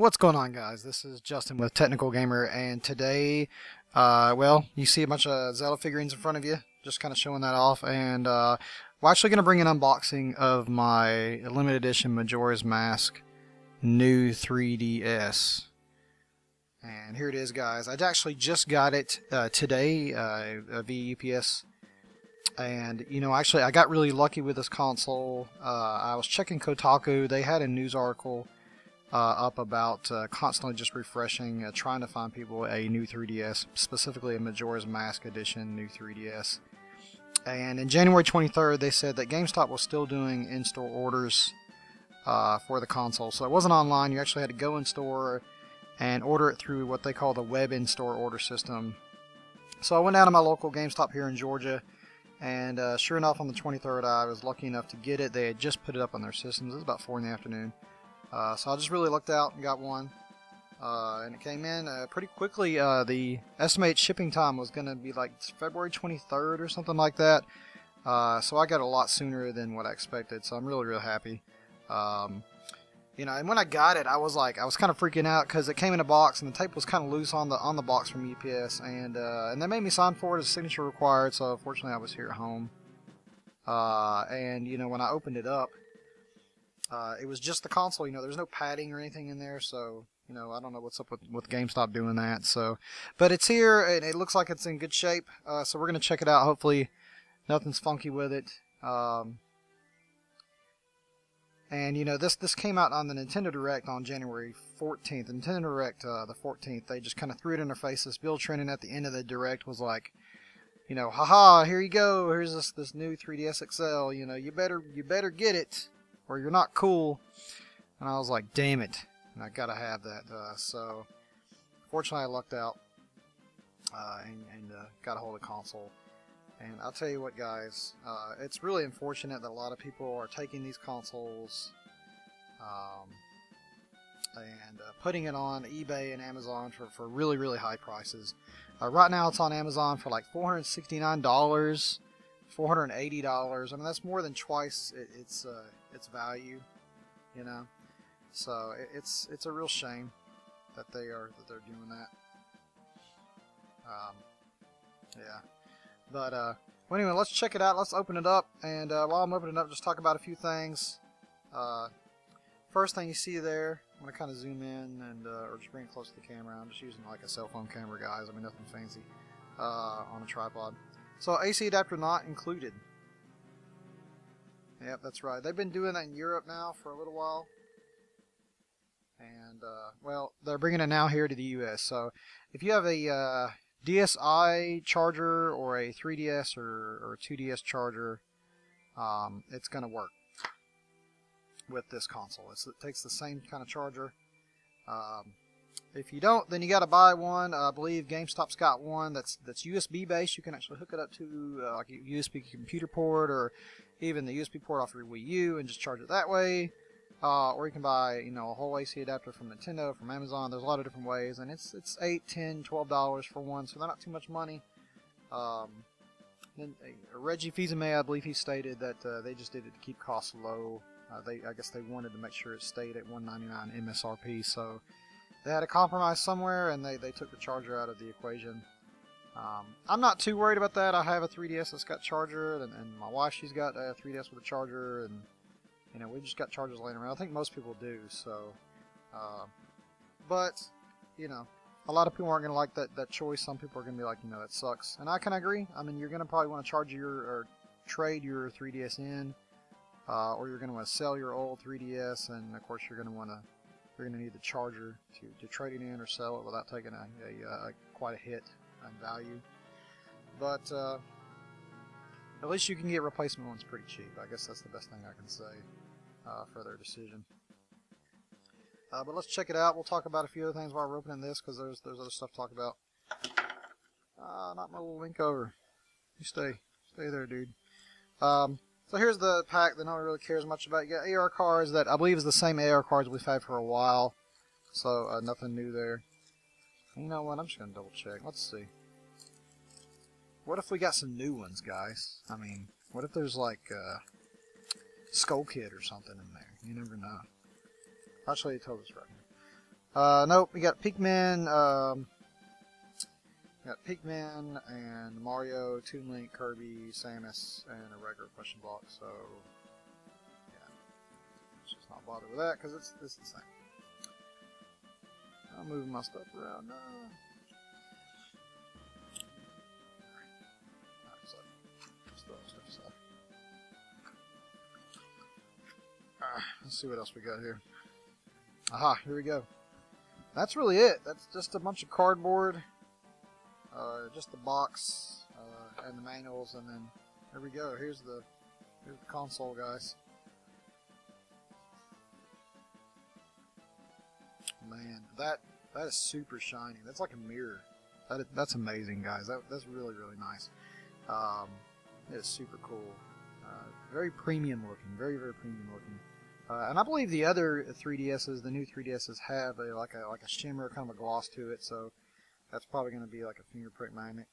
What's going on, guys? This is Justin with Technical Gamer, and today, well, you see a bunch of Zelda figurines in front of you, just kind of showing that off, and we're actually going to bring an unboxing of my limited edition Majora's Mask new 3DS. And here it is, guys. I actually just got it today via UPS. And, you know, actually I got really lucky with this console. I was checking Kotaku. They had a news article up about constantly just refreshing, trying to find people a new 3DS, specifically a Majora's Mask Edition new 3DS. And in January 23rd, they said that GameStop was still doing in-store orders for the console. So it wasn't online. You actually had to go in-store and order it through what they call the web in-store order system. So I went down to my local GameStop here in Georgia, and sure enough, on the 23rd, I was lucky enough to get it. They had just put it up on their systems. It was about 4 in the afternoon. So I just really looked out and got one, and it came in pretty quickly. The estimated shipping time was going to be like February 23rd or something like that, so I got it a lot sooner than what I expected, so I'm really happy. You know, and when I got it, I was kind of freaking out because it came in a box and the tape was kind of loose on the box from UPS, and they made me sign for it as signature required, so fortunately I was here at home. And you know, when I opened it up, it was just the console. You know, there's no padding or anything in there, so you know, I don't know what's up with GameStop doing that. So, but it's here and it looks like it's in good shape. So we're gonna check it out. Hopefully, nothing's funky with it. And you know, this came out on the Nintendo Direct on January 14th. The Nintendo Direct, the 14th, they just kind of threw it in their faces. Bill Trinen at the end of the Direct was like, you know, haha, here you go. Here's this new 3DS XL. You know, you better get it, or you're not cool. And I was like, damn it, I gotta have that. So fortunately I lucked out and got a hold of the console. And I'll tell you what, guys, it's really unfortunate that a lot of people are taking these consoles and putting it on eBay and Amazon for really high prices. Right now it's on Amazon for like $469, $480. I mean, that's more than twice its value, you know. So it's a real shame that they're doing that. Yeah. But well, anyway, let's check it out. Let's open it up, and while I'm opening it up, just talk about a few things. First thing you see there, I'm gonna kind of zoom in and or just bring it close to the camera. I'm just using like a cell phone camera, guys. I mean, nothing fancy on a tripod. So AC adapter not included. Yep, that's right. They've been doing that in Europe now for a little while. And, well, they're bringing it now here to the US. So, if you have a DSi charger or a 3DS or 2DS charger, it's going to work with this console. It takes the same kind of charger. If you don't, then you got to buy one. I believe GameStop's got one that's USB based. You can actually hook it up to like a USB computer port or even the USB port off your Wii U and just charge it that way. Or you can buy, you know, a whole AC adapter from Nintendo, from Amazon. There's a lot of different ways, and it's $8, $10, $12 for one, so they're not too much money. Then Reggie Fils-Aimé, I believe he stated that they just did it to keep costs low. I guess they wanted to make sure it stayed at $199 MSRP, so they had a compromise somewhere, and they took the charger out of the equation. I'm not too worried about that. I have a 3DS that's got charger, and my wife, she's got a 3DS with a charger, and you know, we've just got chargers laying around. I think most people do, so. But, you know, a lot of people aren't going to like that choice. Some people are going to be like, you know, that sucks. And I can agree. I mean, you're going to probably want to charge or trade your 3DS in, or you're going to want to sell your old 3DS, and of course you're going to need the charger to trade it in or sell it without taking quite a hit in value. But at least you can get replacement ones pretty cheap. I guess that's the best thing I can say for their decision. But let's check it out. We'll talk about a few other things while we're opening this, because there's other stuff to talk about. Not my little link over. You stay there, dude. So here's the pack that no one really cares much about. You got AR cards that I believe is the same AR cards we've had for a while. So nothing new there. You know what? I'm just gonna double check. Let's see. What if we got some new ones, guys? I mean, what if there's like Skull Kid or something in there? You never know. I'll show you totals right here. Nope, we got Pikmin, and Mario, Toon Link, Kirby, Samus, and a regular question block, so yeah, let's just not bother with that, because it's the same. I'm moving my stuff around now. Alright, so just throw stuff aside. Alright, let's see what else we got here. Aha, here we go. That's really it. That's just a bunch of cardboard, just the box, and the manuals, and then there we go. Here's the console, guys. Man, that is super shiny. That's like a mirror. That's amazing, guys. That's really nice. It is super cool. Very premium looking. Very premium looking. And I believe the other 3DSs, the new 3DSs, have like a shimmer, kind of a gloss to it. So that's probably going to be like a fingerprint magnet.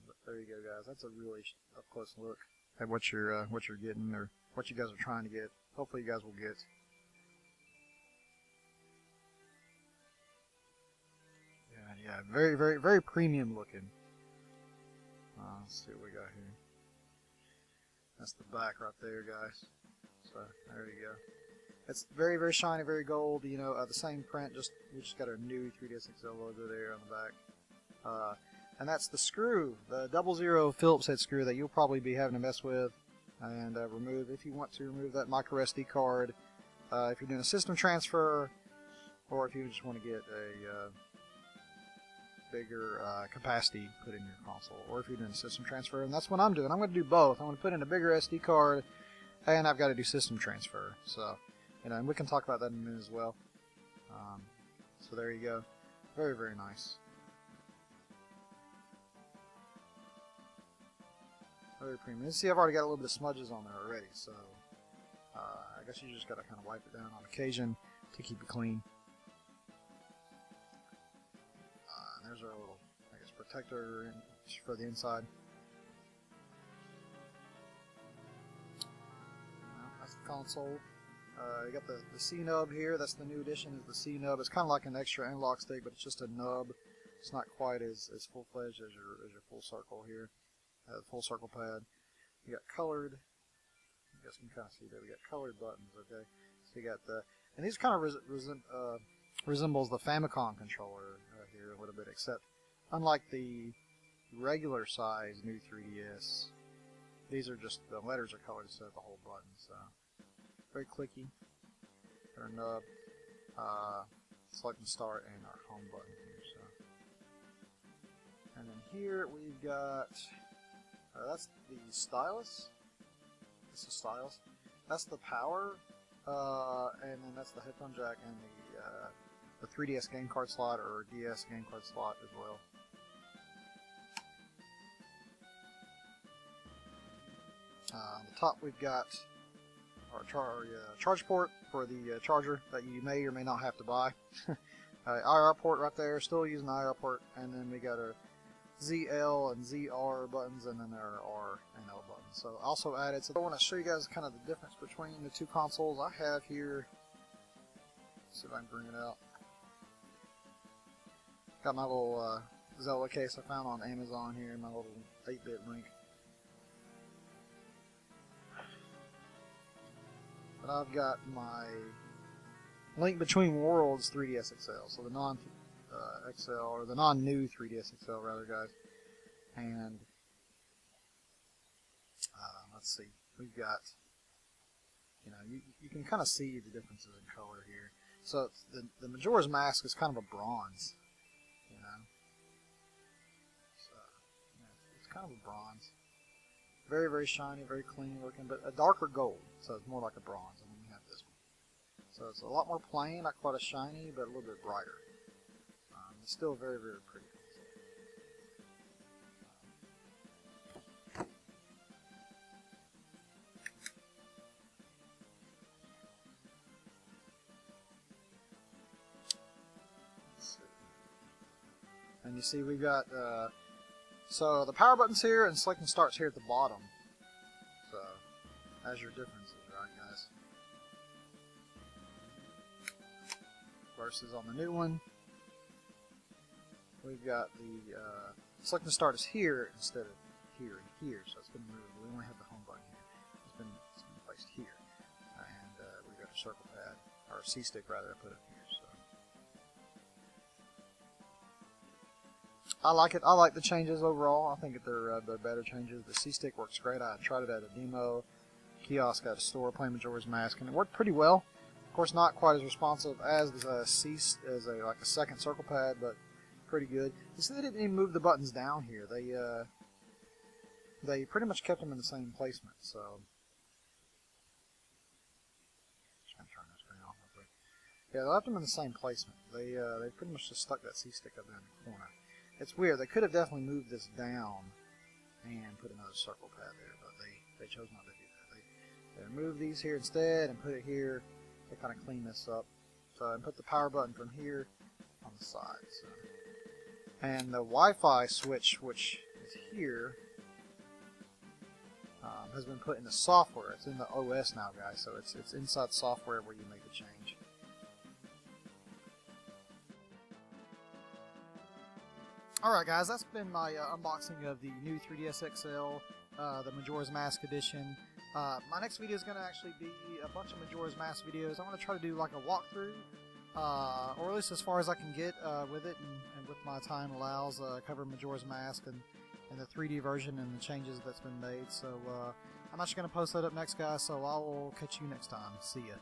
But there you go, guys. That's a really up close look at what you're getting, or what you guys are trying to get. Hopefully, you guys will get. Yeah, very premium looking. Let's see what we got here. That's the back right there, guys. So there you go. It's very shiny, very gold. You know, the same print. We just got a new 3DS XL logo there on the back. And that's the screw, the 00 Phillips head screw that you'll probably be having to mess with and remove if you want to remove that micro SD card. If you're doing a system transfer, or if you just want to get a bigger capacity put in your console, or if you're doing a system transfer. And that's what I'm doing. I'm going to do both. I'm going to put in a bigger SD card, and I've got to do system transfer. So, you know, and we can talk about that in a minute as well. So there you go. Very nice. Very premium. You see, I've already got a little bit of smudges on there already, so I guess you just got to kind of wipe it down on occasion to keep it clean. There's our little, I guess, protector for the inside. That's the console. You got the C nub here. That's the new addition, is the C nub. It's kind of like an extra analog stick, but it's just a nub. It's not quite as full fledged as your full circle here. The full circle pad. You got colored. You guys can kind of see that we got colored buttons. Okay, so you got the, and these kind of resembles the Famicom controller here a little bit, except unlike the regular size new 3DS, these are just, the letters are colored instead of the whole button. So very clicky. Our nub, select and start, and our home button here. So, and then here we've got. That's the stylus. This is stylus. That's the power, and then that's the headphone jack and the 3DS game card slot, or DS game card slot as well. On the top we've got our charge port for the charger that you may or may not have to buy. IR port right there, still using the IR port, and then we got our ZL and ZR buttons, and then our R and L buttons. So also added. So I want to show you guys kind of the difference between the two consoles I have here. Let's see if I can bring it out. Got my little Zelda case I found on Amazon here, my little 8-bit link. But I've got my Link Between Worlds 3DS XL, so the non XL, or the non-new 3DS XL rather, guys. And let's see, we've got, you know, you can kind of see the differences in color here. So the Majora's Mask is kind of a bronze, you know. So yeah, it's kind of a bronze, very shiny, very clean looking, but a darker gold, so it's more like a bronze. And then we have this one, so it's a lot more plain, not quite as shiny, but a little bit brighter. It's still very pretty. Let's see. And you see we've got, so the power button's here, and selecting starts here at the bottom. So, as your differences, right, guys? versus on the new one, we've got the select and start is here instead of here and here, so it's been moved. We only have the home button here. It's been placed here, and we've got a circle pad, or a C-stick rather. I put it here. So I like it. I like the changes overall. I think that they're better changes. The C-stick works great. I tried it at a demo kiosk at a store playing Majora's Mask, and it worked pretty well. Of course, not quite as responsive as like a second circle pad, but pretty good. You see, they didn't even move the buttons down here. They pretty much kept them in the same placement. So, just gonna turn this screen off real quick. Yeah, they left them in the same placement. They pretty much just stuck that C-stick up there in the corner. It's weird. They could have definitely moved this down and put another circle pad there, but they chose not to do that. They removed these here instead and put it here to kind of clean this up. So, and put the power button from here on the side. So. And the Wi-Fi switch, which is here, has been put in the software. It's in the OS now, guys. So it's inside software where you make the change. Alright guys, that's been my unboxing of the new 3DS XL, the Majora's Mask edition. My next video is going to actually be a bunch of Majora's Mask videos. I'm going to try to do like a walkthrough, or at least as far as I can get with it, and with my time allows, cover Majora's Mask and the 3D version and the changes that's been made. So I'm actually going to post that up next, guys, so I will catch you next time. See ya.